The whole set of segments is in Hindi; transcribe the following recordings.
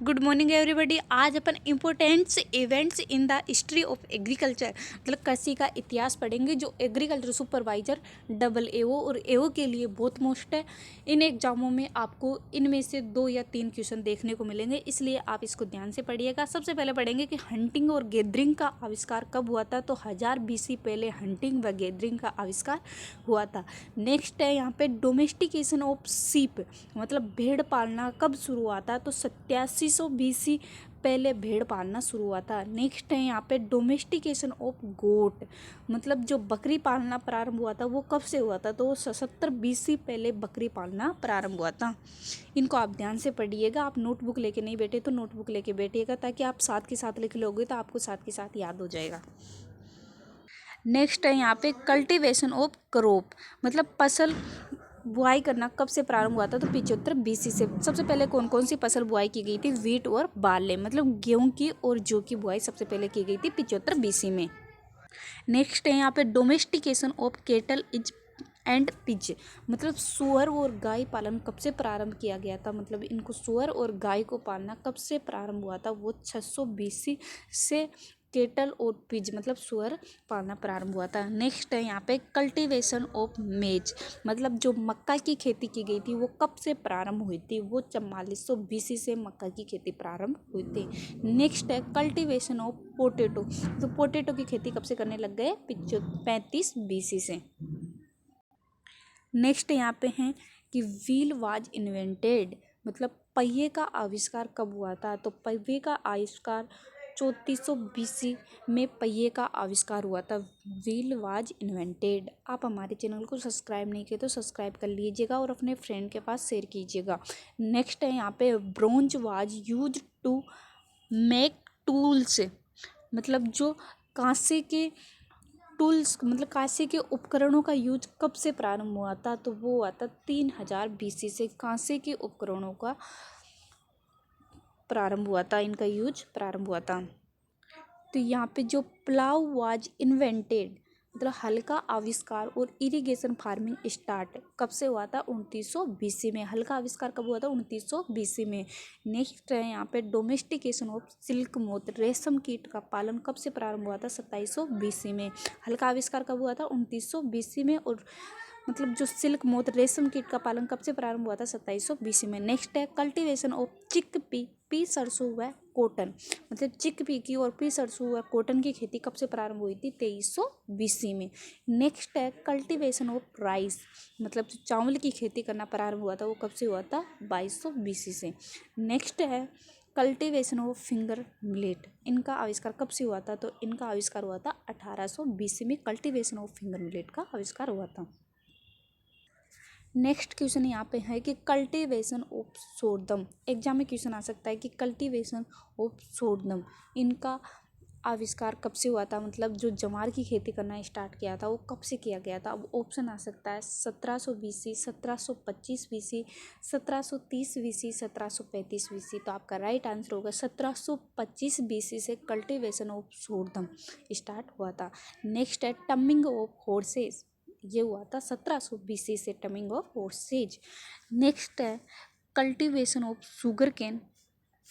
Good morning everybody. आज अपन importants events in the history of agriculture मतलब कृषि का इतिहास पढ़ेंगे, जो एग्रीकल्चर सुपरवाइजर AA और AO के लिए बहुत मोस्ट है। इन एग्जामों में आपको इनमें से 2 या 3 क्वेश्चन देखने को मिलेंगे, इसलिए आप इसको ध्यान से पढ़िएगा। सबसे पहले पढ़ेंगे कि हंटिंग और गैदरिंग का आविष्कार कब हुआ था। तो 1000 BC पहले हंटिंग व गैदरिंग का आविष्कार हुआ था। नेक्स्ट है यहाँ पे डोमेस्टिकेशन ऑफ सीप मतलब भेड़ पालना कब शुरू हुआ था। तो 8700 BC पहले भेड़ पालना शुरू हुआ था। नेक्स्ट है यहाँ पे डोमेस्टिकेशन ऑफ गोट मतलब जो बकरी पालना प्रारंभ हुआ था वो कब से हुआ था। तो 77 BC पहले बकरी पालना प्रारंभ हुआ था। इनको आप ध्यान से पढ़िएगा। आप नोटबुक लेके नहीं बैठे तो नोटबुक लेके बैठिएगा, ताकि आप साथ के साथ लिख लोगे तो आपको साथ के साथ याद हो जाएगा। नेक्स्ट है यहाँ पे कल्टीवेशन ऑफ क्रॉप मतलब फसल बुआई करना कब से प्रारंभ हुआ था। तो 75 BC से। सबसे पहले कौन कौन सी फसल बुआई की गई थी। वीट और बार्ले मतलब गेहूं की और जौ की बुआई सबसे पहले की गई थी 75 BC में। नेक्स्ट है यहाँ पे domestication of cattle is and pigs मतलब सुअर और गाय पालन कब से प्रारंभ किया गया था। मतलब इनको सुअर और गाय को पालना कब से प्रारंभ हुआ था। वो 600 BC से केटल और पिज मतलब सुअर पालना प्रारंभ हुआ था। नेक्स्ट है यहाँ पे कल्टीवेशन ऑफ मेज मतलब जो मक्का की खेती की गई थी वो कब से प्रारंभ हुई थी। वो 4400 BC से मक्का की खेती प्रारंभ हुई थी। नेक्स्ट है कल्टीवेशन ऑफ पोटैटो तो पोटैटो की खेती कब से करने लग गए 35 BC से। नेक्स्ट यहाँ पे हैं कि व्हील वाज इन्वेंटेड मतलब पहिए का आविष्कार कब हुआ था। तो पहिए का आविष्कार 3400 BC में पहिए का आविष्कार हुआ था। Wheel was invented. आप हमारे चैनल को सब्सक्राइब नहीं किए तो सब्सक्राइब कर लीजिएगा और अपने फ्रेंड के पास शेयर कीजिएगा। नेक्स्ट है यहाँ पे bronze was used to make tools मतलब जो कांसे के टूल्स मतलब कांसे के उपकरणों का यूज कब से प्रारंभ हुआ था। तो वो हुआ था 3000 BC से कांसे के उपकरणों का प्रारंभ हुआ था, इनका यूज प्रारंभ हुआ था। तो यहाँ पे जो प्लाव वाज इन्वेंटेड मतलब हल का आविष्कार और इरिगेशन फार्मिंग स्टार्ट कब से हुआ था 2900 BC में। हल का आविष्कार कब हुआ था 2900 BC में। नेक्स्ट है यहाँ पे डोमेस्टिकेशन ऑफ सिल्क मोथ रेशम कीट का पालन कब से प्रारंभ हुआ था 2700 BC में। हल का आविष्कार कब हुआ था 2900 BC में और मतलब जो सिल्क मोथ रेशम कीट का पालन कब से प्रारंभ हुआ था 2700 BC में। नेक्स्ट है कल्टीवेशन ऑफ चिकपी पी सरसों व कॉटन मतलब चिकपी की और पी सरसों व कॉटन की खेती कब से प्रारंभ हुई थी 2300 BC में। नेक्स्ट है कल्टीवेशन ऑफ राइस मतलब जो चावल की खेती करना प्रारंभ हुआ था वो कब से हुआ था 2200 BC से। नेक्स्ट है कल्टीवेशन ऑफ फिंगर मिलेट इनका आविष्कार कब से हुआ था। तो इनका आविष्कार हुआ था 1800 BC में। कल्टीवेशन ऑफ फिंगर मिलेट का आविष्कार हुआ था। नेक्स्ट क्वेश्चन यहाँ पे है कि कल्टीवेशन ऑफ सोरदम। एग्जाम में क्वेश्चन आ सकता है कि कल्टीवेशन ऑफ सोरदम इनका आविष्कार कब से हुआ था मतलब जो जवार की खेती करना स्टार्ट किया था वो कब से किया गया था। अब ऑप्शन आ सकता है 1700 BC 1725 BC 1730 BC 1735 BC। तो आपका राइट आंसर होगा 1725 BC से कल्टीवेशन ऑफ सोरदम स्टार्ट हुआ था। नेक्स्ट है टमिंग ऑफ हॉर्सेस ये हुआ था 1700 BC से टमिंग ऑफ हॉर्सेज। नेक्स्ट है कल्टीवेशन ऑफ शुगर केन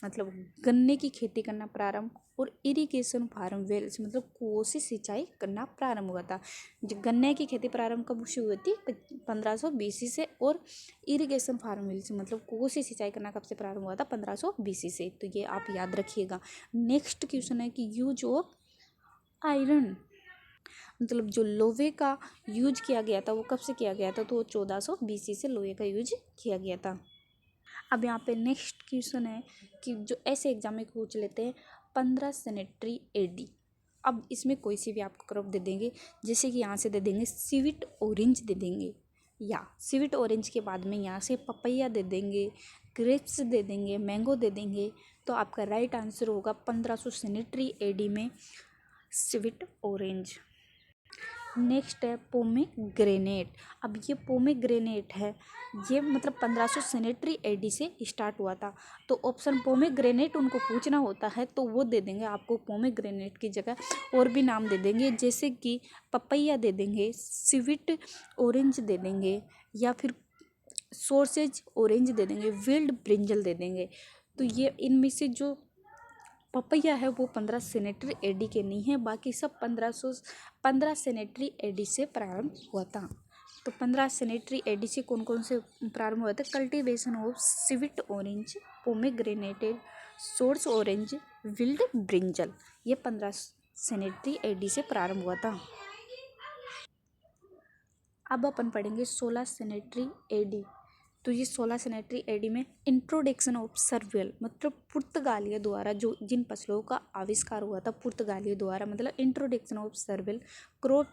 मतलब गन्ने की खेती करना प्रारंभ और इरिगेशन फार्म वेल्स मतलब कुओं से सिंचाई करना प्रारंभ हुआ था। जो गन्ने की खेती प्रारंभ कब शुरू हुई थी 1500 BC से और इरिगेशन फार्म वेल्स मतलब कुओं से सिंचाई करना कब से प्रारंभ हुआ था 1500 BC से। तो ये आप याद रखिएगा। नेक्स्ट क्वेश्चन है कि यूज ऑफ आयरन मतलब जो लोहे का यूज किया गया था वो कब से किया गया था। तो 1400 BC से लोहे का यूज किया गया था। अब यहाँ पे नेक्स्ट क्वेश्चन है कि जो ऐसे एग्जाम में पूछ लेते हैं 15 सेनेटरी AD। अब इसमें कोई सी भी आपको क्रॉप दे देंगे, जैसे कि यहाँ से दे देंगे स्वीट ऑरेंज दे देंगे या स्वीट ऑरेंज के बाद में यहाँ से पपैया दे देंगे, ग्रेप्स दे देंगे, मैंगो दे देंगे। तो आपका राइट आंसर होगा 1500 सेनेटरी AD में स्वीट ऑरेंज। नेक्स्ट है पोमेग्रेनेट। अब ये पोमेग्रेनेट है ये मतलब 1500 सेनेटरी AD से स्टार्ट हुआ था। तो ऑप्शन पोमेग्रेनेट उनको पूछना होता है तो वो दे देंगे आपको पोमेग्रेनेट की जगह और भी नाम दे देंगे, जैसे कि पपैया दे देंगे, स्वीट ऑरेंज दे देंगे या फिर सॉसेज ऑरेंज दे देंगे, विल्ड ब्रिंजल दे देंगे। तो ये इनमें से जो पपैया है वो 15 सेनेटरी एडी के नहीं है, बाकी सब 15 सेनेटरी एडी से प्रारंभ हुआ था। तो 15 सेनेटरी एडी से कौन कौन से प्रारंभ हुआ था? Cultivation of sweet orange, pomegranated, sour orange, wild brinjal, ये 15 सेनेटरी एडी से प्रारंभ हुआ था। अब अपन पढ़ेंगे 16 सेनेटरी एडी। तो ये 16 सेनेटरी एडी में इंट्रोडक्शन ऑफ सर्वियल, मतलब पुर्तगालियों द्वारा जो जिन फसलों का आविष्कार हुआ था पुर्तगालियों द्वारा, मतलब introduction of cereal crop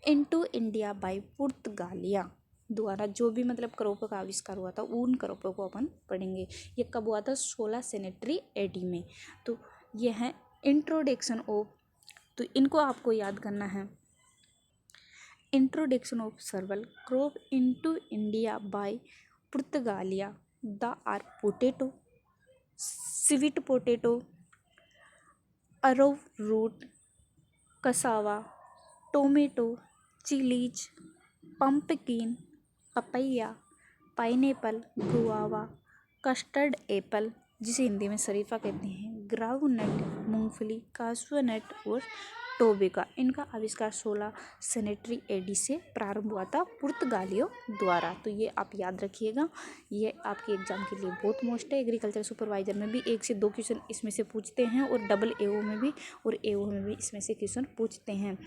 into India by पुर्तगालिया द्वारा जो भी मतलब क्रॉपों का आविष्कार हुआ था उन क्रॉपों को अपन पढ़ेंगे। ये कब हुआ था? 16 सेनेटरी एडी में। तो ये है इंट्रोडक्शन ऑफ, तो इनको आपको याद करना है। Introduction of several crop into India by Portugalia. The are potato, sweet potato, arrowroot, cassava, tomato, chilies, pumpkin, papaya, pineapple, guava, custard Apple जिसे हिंदी में शरीफा कहते हैं, ग्राउंडनट, मूंगफली, काशूनट और टोबेका, इनका आविष्कार 16 सेनेटरी एडी से प्रारंभ हुआ था पुर्तगालियों द्वारा। तो ये आप याद रखिएगा, ये आपके एग्जाम के लिए बहुत मोस्ट है। एग्रीकल्चर सुपरवाइजर में भी 1 से 2 क्वेश्चन इसमें से पूछते हैं और डबल एओ में भी और एओ में भी इसमें से क्वेश्चन पूछते हैं।